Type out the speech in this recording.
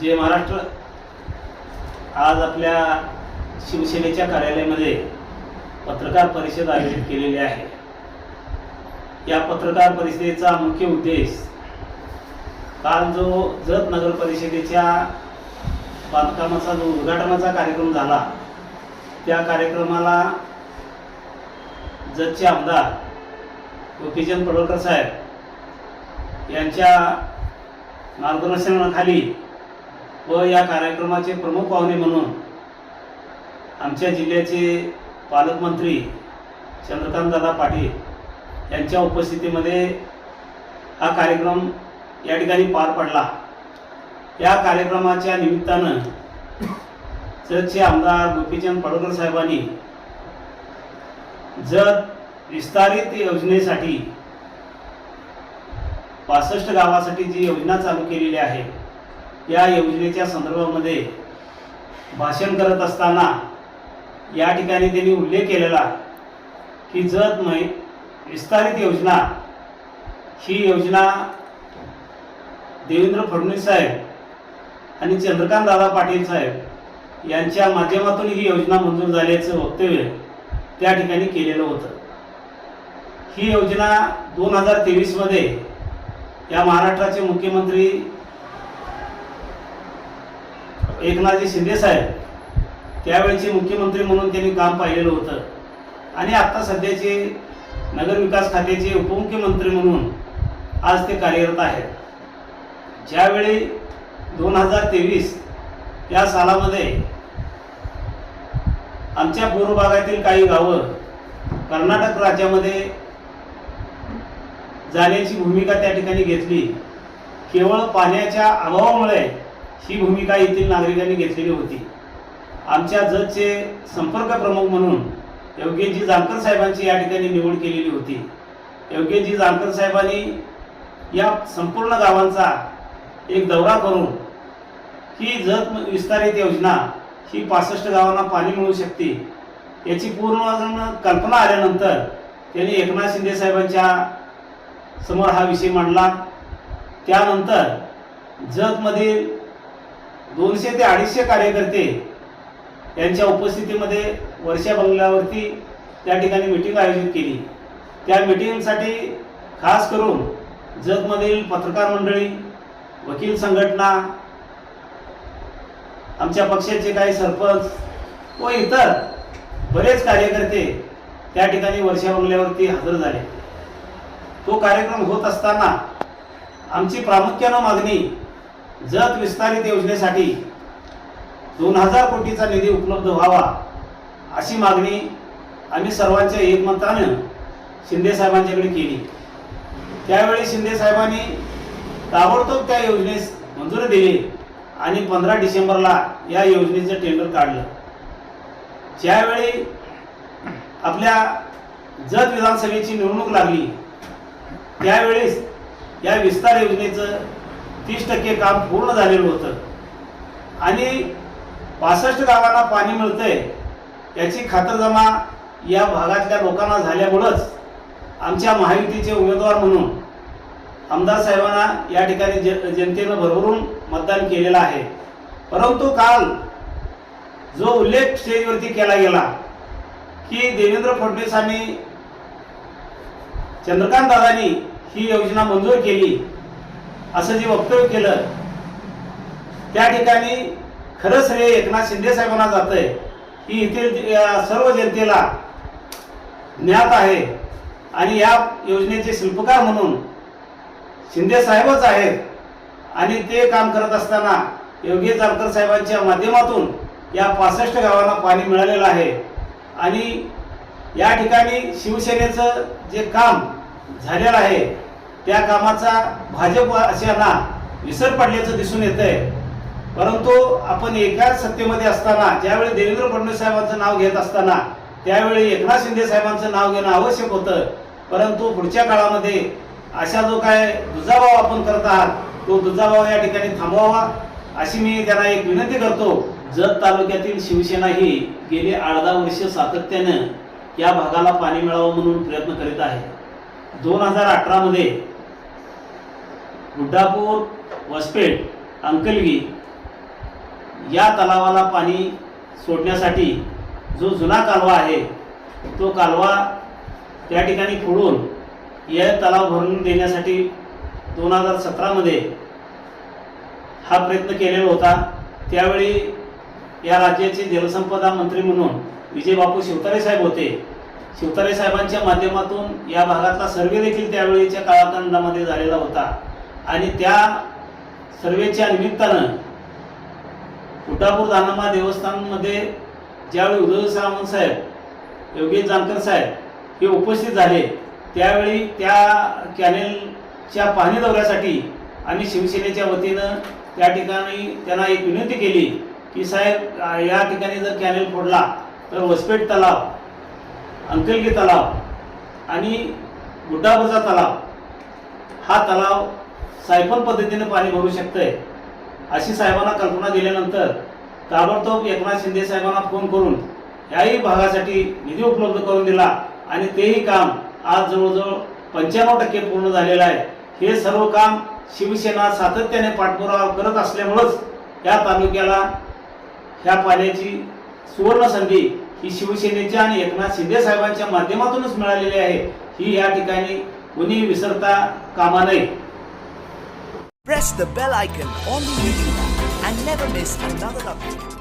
जय महाराष्ट्र। आज आपल्या शिवसेनेच्या कार्यालयामध्ये पत्रकार परिषद आयोजित केलेली आहे। या पत्रकार परिषदेचा मुख्य उद्देश काल जो जत नगर परिषदेच्या बांधकामाचा जो उद्घाटनाचा कार्यक्रम झाला, त्या कार्यक्रमाला जतचे आमदार गोपीचंद पडळकर साहेब यांच्या मार्गदर्शनाखाली व या कार्यक्रमाचे प्रमुख पाहुणे म्हणून आमच्या जिल्ह्याचे पालकमंत्री चंद्रकांतदादा पाटील यांच्या उपस्थितीमध्ये हा कार्यक्रम या ठिकाणी पार पडला। या कार्यक्रमाच्या निमित्तानं जतचे आमदार गोपीचंद पडळकर साहेबांनी जत विस्तारित योजनेसाठी 65 गावासाठी जी योजना चालू केलेली आहे, या योजनेच्या संदर्भामध्ये भाषण करत असताना या ठिकाणी त्यांनी उल्लेख केलेला की जत विस्तारित योजना ही योजना देवेंद्र फडणवीस साहेब आणि चंद्रकांतदादा पाटील साहेब यांच्या माध्यमातून ही योजना मंजूर झाल्याचं वक्तव्य त्या ठिकाणी केलेलं होतं। ही योजना 2023 मध्ये या महाराष्ट्राचे मुख्यमंत्री एकनाथजी शिंदे साहेब त्यावेळेचे मुख्यमंत्री म्हणून त्यांनी काम पाहिलेलं होतं आणि आता सध्याचे नगर विकास खात्याचे उपमुख्यमंत्री म्हणून आज ते कार्यरत आहेत। ज्यावेळी 2023 या सालामध्ये आमच्या पूर्व भागातील काही गावं कर्नाटक राज्यामध्ये जाण्याची भूमिका त्या ठिकाणी घेतली। केवळ पाण्याच्या अभावामुळे ही भूमिका येथील नागरिकांनी घेतलेली होती। आमच्या जतचे संपर्क प्रमुख म्हणून योगेशजी जानकर साहेबांची या ठिकाणी निवड केलेली होती। योगेशजी जानकर साहेबांनी या संपूर्ण गावांचा एक दौरा करून ही जत विस्तारित योजना ही 65 गावांना पाणी मिळू शकते याची पूर्ण कल्पना आल्यानंतर त्यांनी एकनाथ शिंदे साहेबांच्या समोर हा विषय मांडला। त्यानंतर जतमधील 200 ते 250 कार्यकर्ते यांच्या उपस्थितीमध्ये वर्षा बंगल्यावरती त्या ठिकाणी मीटिंग आयोजित केली। त्या मीटिंगसाठी खास करून जतमधील पत्रकार मंडळी, वकील संघटना, आमच्या पक्षाचे काही सरपंच व इतर बरेच कार्यकर्ते त्या ठिकाणी वर्षा बंगल्यावरती हजर झाले। तो कार्यक्रम होत असताना आमची प्रामुख्यानं मागणी जत विस्तारित योजनेसाठी 2000 कोटीचा निधी उपलब्ध व्हावा अशी मागणी आम्ही सर्वांच्या एकमतानं शिंदे साहेबांच्याकडे केली। त्यावेळी शिंदे साहेबांनी ताबडतोब त्या योजनेस मंजुरी दिली आणि 15 डिसेंबरला या योजनेचं टेंडर काढलं। ज्यावेळी आपल्या जत विधानसभेची निवडणूक लागली त्यावेळेस या विस्तार योजनेचं 30% काम पूर्ण झालेलं होतं आणि 65 गावांना पाणी मिळतंय याची खातरजमा या भागातल्या लोकांना झाल्यामुळंच आमच्या महायुतीचे उमेदवार म्हणून आमदार साहेबांना या ठिकाणी जनतेनं भरभरून मतदान केलेलं आहे। परंतु काल जो उल्लेख स्टेजवरती केला गेला की देवेंद्र फडणवीसांनी चंद्रकांतदादांनी ही योजना मंजूर केली असं जे वक्तव्य केलं, त्या ठिकाणी खरं श्रेय एकनाथ शिंदे साहेबांना जातंय की इथे सर्व जनतेला ज्ञात आहे आणि या योजनेचे शिल्पकार म्हणून शिंदे साहेबच आहेत आणि ते काम करत असताना योगेश जानकर साहेबांच्या माध्यमातून या 65 गावांना पाणी मिळालेलं आहे आणि या ठिकाणी शिवसेनेचं जे काम झालेलं आहे त्या कामाचा भाजप अशांना विसर पडल्याचं दिसून येतंय। परंतु आपण एकाच सत्तेमध्ये असताना ज्यावेळी देवेंद्र फडणवीस साहेबांचं नाव घेत असताना त्यावेळी एकनाथ शिंदे साहेबांचं नाव घेणं आवश्यक होतं। परंतु पुढच्या काळामध्ये अशा जो काय दुजाभाव आपण करत आहात तो दुजाभाव या ठिकाणी थांबवावा अशी मी त्यांना एक विनंती करतो। जत तालुक्यातील शिवसेना ही गेली 8-10 वर्ष सातत्यानं या भागाला पाणी मिळावं म्हणून प्रयत्न करीत आहे। 2018 मध्ये गुड्डापूर, वसपेट, अंकलगी या तलावाला पाणी सोडण्यासाठी जो जुना कालवा आहे तो कालवा त्या ठिकाणी फोडून या तलाव भरून देण्यासाठी 2017मध्ये हा प्रयत्न केलेला होता। त्यावेळी या राज्याचे जलसंपदा मंत्री म्हणून विजयबापू शिवतारे साहेब होते। शिवतारे साहेबांच्या माध्यमातून या भागातला सर्वे देखील त्यावेळीच्या काळखंडामध्ये झालेला होता आणि त्या सर्वेच्या निमित्तानं कुटापूर दानम्मा देवस्थानमध्ये ज्यावेळी उदय सामंत साहेब, योगेश जानकर साहेब हे उपस्थित झाले त्यावेळी त्या कॅनेलच्या पाहणी दौऱ्यासाठी आम्ही शिवसेनेच्या वतीनं त्या ठिकाणी त्यांना एक विनंती केली की साहेब, या ठिकाणी जर कॅनेल फोडला तर वसपेट तलाव, अंकलगी तलाव आणि गुड्डापूरचा तलाव हा तलाव सायफन पद्धतीने पाणी भरू शकतंय। अशी साहेबांना कल्पना दिल्यानंतर ताबडतोब एकनाथ शिंदे साहेबांना फोन करून याही भागासाठी निधी उपलब्ध करून दिला आणि तेही काम आज जवळजवळ 95% पूर्ण झालेलं आहे। हे सर्व काम शिवसेना सातत्याने पाठपुरावा करत असल्यामुळेच या तालुक्याला ह्या पाण्याची सुवर्ण संधी ही शिवसेनेच्या आणि एकनाथ शिंदे साहेबांच्या माध्यमातूनच मिळालेली आहे, ही या ठिकाणी कोणी विसरता कामा नये। Press the bell icon on the YouTube app and never miss another update.